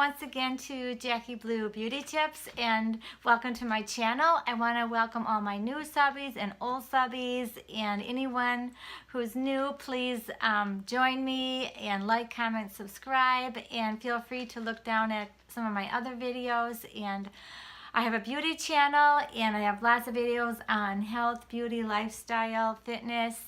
once again to Jackie Blue Beauty Tips, and welcome to my channel. I want to welcome all my new subbies and old subbies, and anyone who's new, please join me and like, comment, subscribe, and feel free to look down at some of my other videos. And I have a beauty channel, and I have lots of videos on health, beauty, lifestyle, fitness.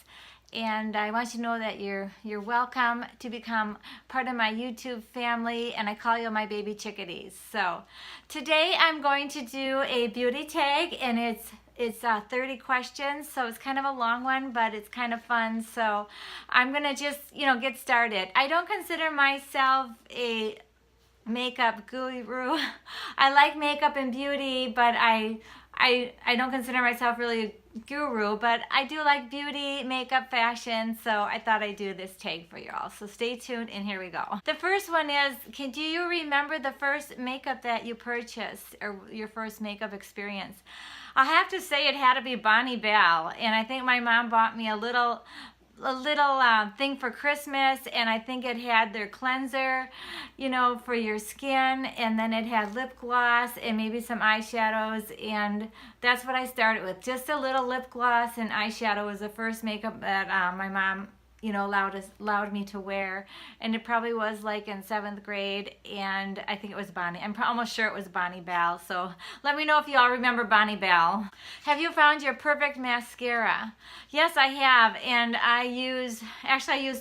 And I want you to know that you're welcome to become part of my YouTube family, and I call you my baby chickadees. So today I'm going to do a beauty tag, and it's 30 questions, so it's kind of a long one, but it's kind of fun. So I'm gonna just get started. I don't consider myself a makeup guru. I like makeup and beauty, but I don't consider myself really a guru, but I do like beauty, makeup, fashion, so I thought I'd do this tag for y'all. So stay tuned, and here we go. The first one is, do you remember the first makeup that you purchased, or your first makeup experience? I have to say it had to be Bonnie Bell, and I think my mom bought me a little thing for Christmas, and I think it had their cleanser, for your skin, and then it had lip gloss and maybe some eyeshadows, and that's what I started with. Just a little lip gloss and eyeshadow was the first makeup that my mom allowed me to wear, and it probably was like in 7th grade, and I think it was Bonnie. I'm almost sure it was Bonnie Bell, so let me know if you all remember Bonnie Bell. Have you found your perfect mascara? Yes, I have, and I use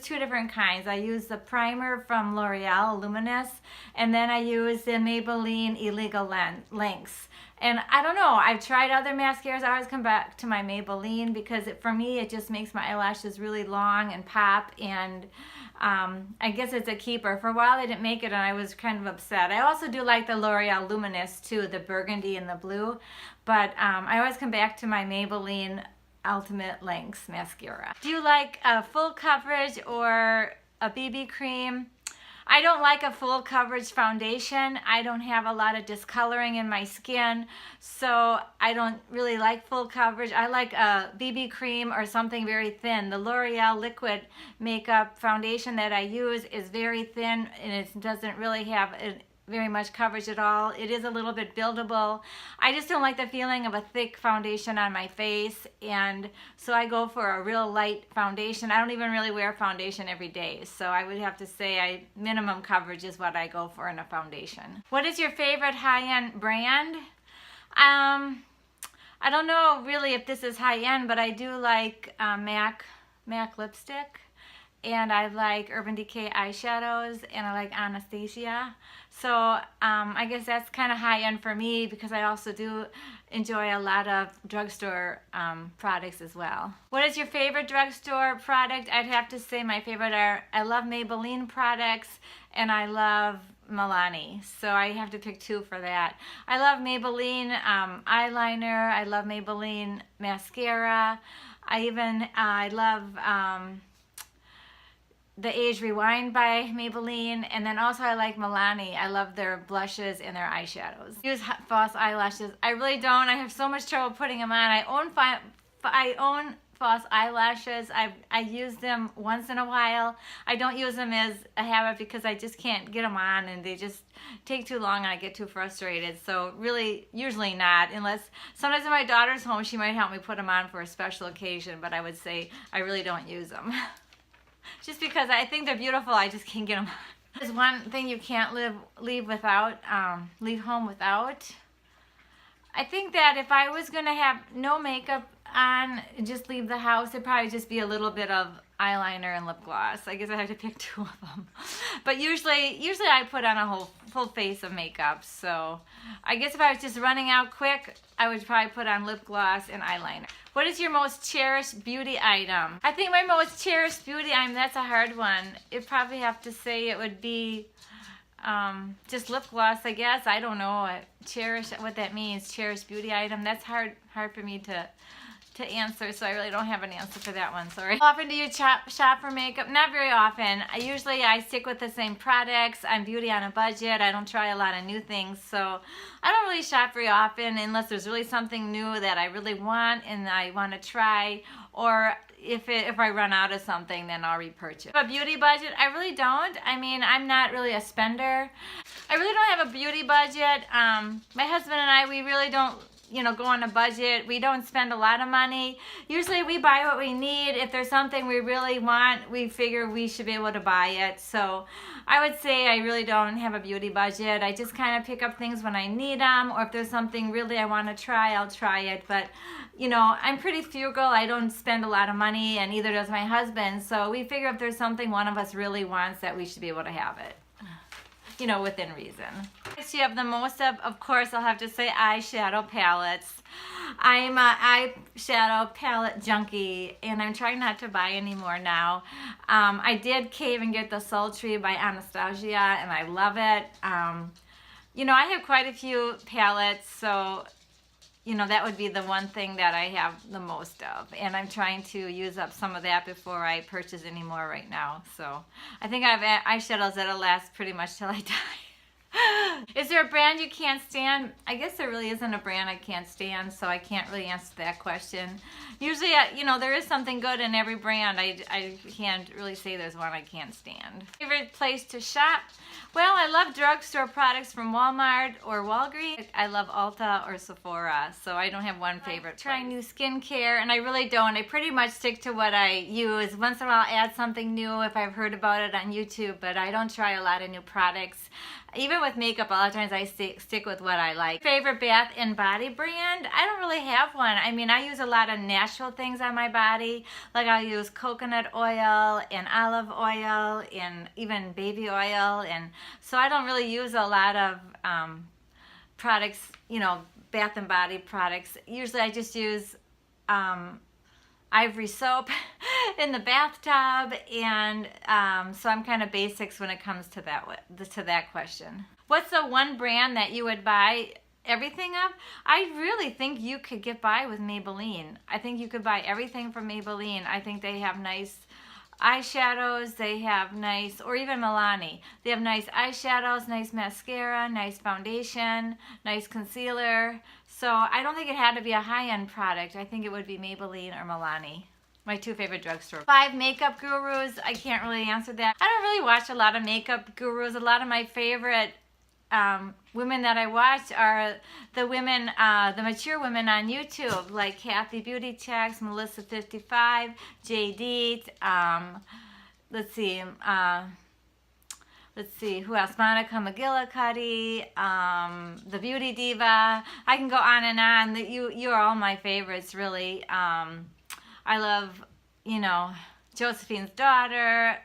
two different kinds. I use the primer from L'Oreal Luminous, and then I use the Maybelline Illegal Lengths. And I don't know, I've tried other mascaras. I always come back to my Maybelline because for me it just makes my eyelashes really long and pop, and I guess it's a keeper. For a while they didn't make it and I was kind of upset. I also do like the L'Oreal Luminous too, the burgundy and the blue, but I always come back to my Maybelline Ultimate Lengths mascara. Do you like a full coverage or a BB cream? I don't like a full coverage foundation. I don't have a lot of discoloring in my skin, so I don't really like full coverage. I like a BB cream or something very thin. The L'Oreal liquid makeup foundation that I use is very thin, and it doesn't really have very much coverage at all. It is a little bit buildable. I just don't like the feeling of a thick foundation on my face, and so I go for a real light foundation. I don't even really wear foundation every day, so I would have to say minimum coverage is what I go for in a foundation. What is your favorite high-end brand? I don't know really if this is high-end, but I do like MAC lipstick, and I like Urban Decay eyeshadows, and I like Anastasia. So I guess that's kind of high-end for me because I also do enjoy a lot of drugstore products as well. What is your favorite drugstore product? I'd have to say my favorite I love Maybelline products, and I love Milani, so I have to pick two for that. I love Maybelline eyeliner, I love Maybelline mascara, I love the Age Rewind by Maybelline, and then also I like Milani. I love their blushes and their eyeshadows. I use false eyelashes. I really don't. I have so much trouble putting them on. I own false eyelashes. I use them once in a while. I don't use them as a habit because I just can't get them on, and they just take too long and I get too frustrated. So really, usually not, unless sometimes when my daughter's home, she might help me put them on for a special occasion, but I would say I really don't use them. Just because I think they're beautiful, I just can't get them. There's one thing you can't leave home without. I think that if I was gonna have no makeup on and just leave the house, it'd probably just be a little bit of eyeliner and lip gloss. I guess I have to pick two of them. But usually I put on a full face of makeup. So I guess if I was just running out quick, I would probably put on lip gloss and eyeliner. What is your most cherished beauty item? I think my most cherished beauty item, that's a hard one. It'd probably have to say it would be just lip gloss, I guess. I don't know. Cherish, what that means, cherished beauty item. That's hard for me to to answer, so I really don't have an answer for that one. Sorry. How often do you shop for makeup? Not very often. Usually I stick with the same products. I'm beauty on a budget. I don't try a lot of new things, so I don't really shop very often unless there's really something new that I really want and I want to try, or if I run out of something, then I'll repurchase. A beauty budget? I really don't. I mean, I'm not really a spender. I really don't have a beauty budget. My husband and I, we really don't, go on a budget. We don't spend a lot of money. Usually we buy what we need. If there's something we really want, we figure we should be able to buy it. So I would say I really don't have a beauty budget. I just kind of pick up things when I need them, or if there's something really I want to try, I'll try it. But I'm pretty frugal. I don't spend a lot of money, and neither does my husband. So we figure if there's something one of us really wants, that we should be able to have it. Within reason. You have the most of course, I'll have to say eyeshadow palettes. I'm a eyeshadow palette junkie, and I'm trying not to buy anymore now. I did cave and get the Sultry by Anastasia, and I love it. I have quite a few palettes, so that would be the one thing that I have the most of, and I'm trying to use up some of that before I purchase any more right now. So I think I have eyeshadows that'll last pretty much till I die. Is there a brand you can't stand? I guess there really isn't a brand I can't stand, so I can't really answer that question. Usually, there is something good in every brand. I can't really say there's one I can't stand. Favorite place to shop? Well, I love drugstore products from Walmart or Walgreens. I love Ulta or Sephora, so I don't have one favorite. Trying new skincare, and I really don't. I pretty much stick to what I use. Once in a while, I'll add something new if I've heard about it on YouTube, but I don't try a lot of new products. Even with makeup, a lot of times I stick with what I like. Favorite bath and body brand? I don't really have one. I mean, I use a lot of natural things on my body. Like I'll use coconut oil and olive oil and even baby oil. And so I don't really use a lot of products, bath and body products. Usually I just use Ivory soap in the bathtub, and so I'm kind of basics when it comes to that question. What's the one brand that you would buy everything of? I really think you could get by with Maybelline. I think you could buy everything from Maybelline. I think they have nice eyeshadows, they have nice, or even Milani. They have nice eyeshadows, nice mascara, nice foundation, nice concealer. So I don't think it had to be a high-end product. I think it would be Maybelline or Milani. My two favorite drugstore. 5 makeup gurus. I can't really answer that. I don't really watch a lot of makeup gurus. A lot of my favorite women that I watch are the women, the mature women on YouTube, like Kathy Beauty Checks, Melissa 55, JD, let's see, who else? Monica McGillicuddy, the Beauty Diva. I can go on and on. You are all my favorites, really. I love, Josephine's Daughter.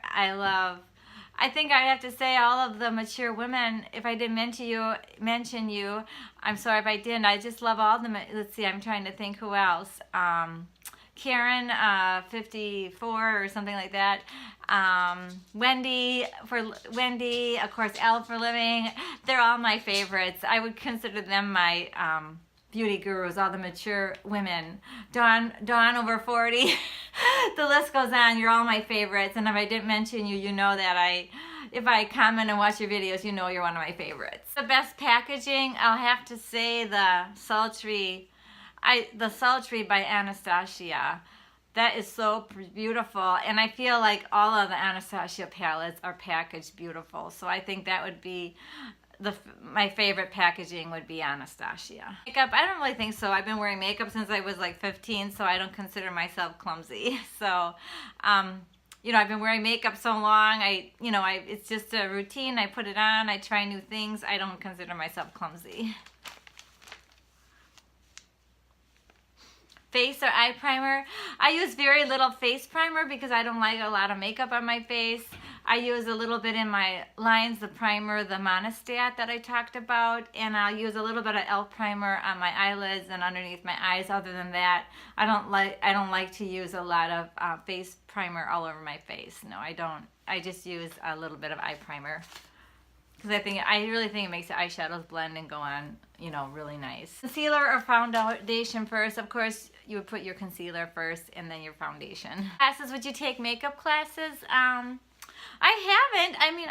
I think I'd have to say all of the mature women. If I didn't mention you, I'm sorry if I didn't. I just love all of them. Let's see, I'm trying to think who else. Karen, 54 or something like that. Wendy, of course, Elle for Living. They're all my favorites. I would consider them my beauty gurus, all the mature women. Dawn over 40. The list goes on. You're all my favorites. And if I didn't mention you, you know that if I comment and watch your videos, you know you're one of my favorites. The best packaging, I'll have to say the Sultry by Anastasia. That is so beautiful, and I feel like all of the Anastasia palettes are packaged beautiful. So I think that would be my favorite packaging would be Anastasia. Makeup, I don't really think so. I've been wearing makeup since I was like 15, so I don't consider myself clumsy. So, I've been wearing makeup so long. It's just a routine. I put it on. I try new things. I don't consider myself clumsy. Face or eye primer. I use very little face primer because I don't like a lot of makeup on my face. I use a little bit in my lines, the primer, the Monistat that I talked about, and I'll use a little bit of e.l.f. primer on my eyelids and underneath my eyes. Other than that, I don't like to use a lot of face primer all over my face. No, I don't. I just use a little bit of eye primer. because I really think it makes the eyeshadows blend and go on, you know, really nice. Concealer or foundation first? Of course, you would put your concealer first and then your foundation. Classes, would you take makeup classes? I haven't. I mean,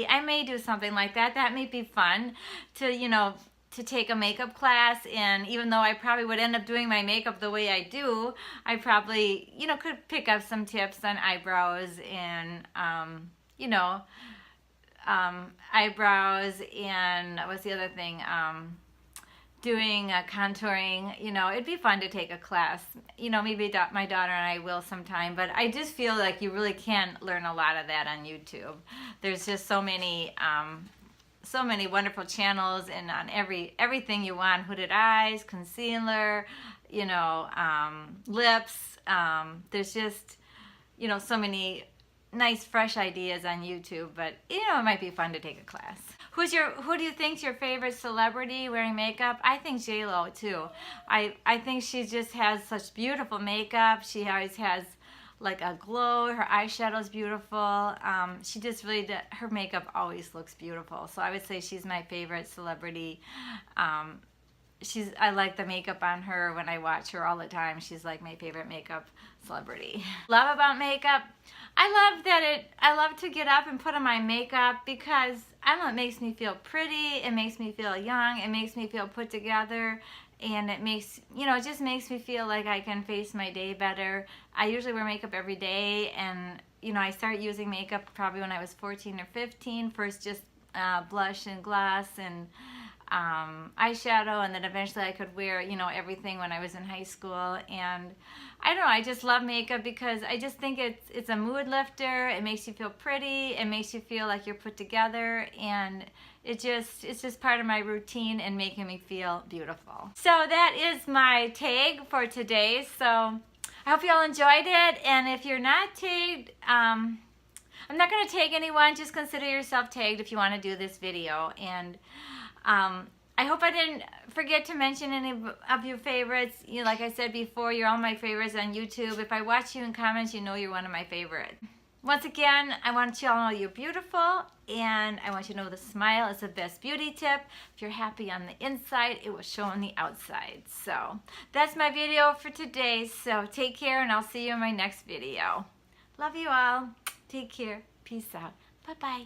I may do something like that. That may be fun to, you know, to take a makeup class, and even though I probably would end up doing my makeup the way I do, I probably, you know, could pick up some tips on eyebrows and, you know, eyebrows and what's the other thing? Doing contouring. You know, it'd be fun to take a class. You know, maybe my daughter and I will sometime, but I just feel like you really can learn a lot of that on YouTube. There's just so many wonderful channels, and on everything you want, hooded eyes, concealer, you know, lips. There's just, you know, so many nice fresh ideas on YouTube, but you know, it might be fun to take a class. Who do you think's your favorite celebrity wearing makeup? I think J-Lo too. I think she just has such beautiful makeup. She always has like a glow. Her eyeshadow's beautiful. She just really her makeup always looks beautiful. So I would say she's my favorite celebrity. I like the makeup on her. When I watch her all the time, she's like my favorite makeup celebrity. Love about makeup, I love to get up and put on my makeup because I don't know, it makes me feel pretty, it makes me feel young, it makes me feel put together, and it makes, you know, it just makes me feel like I can face my day better. I usually wear makeup every day, and you know, I started using makeup probably when I was 14 or 15. First just blush and gloss and eyeshadow, and then eventually I could wear, you know, everything when I was in high school. And I don't know, I just love makeup because I just think it's a mood lifter. It makes you feel pretty, it makes you feel like you're put together, and it's just part of my routine and making me feel beautiful. So that is my tag for today. So I hope you all enjoyed it, and if you're not tagged, I'm not going to tag anyone. Just consider yourself tagged if you want to do this video. And I hope I didn't forget to mention any of your favorites. You know, like I said before, you're all my favorites on YouTube. If I watch you in comments, you know you're one of my favorites. Once again, I want you all to know you're beautiful, and I want you to know the smile is the best beauty tip. If you're happy on the inside, it will show on the outside. So that's my video for today. So take care, and I'll see you in my next video. Love you all. Take care. Peace out. Bye-bye.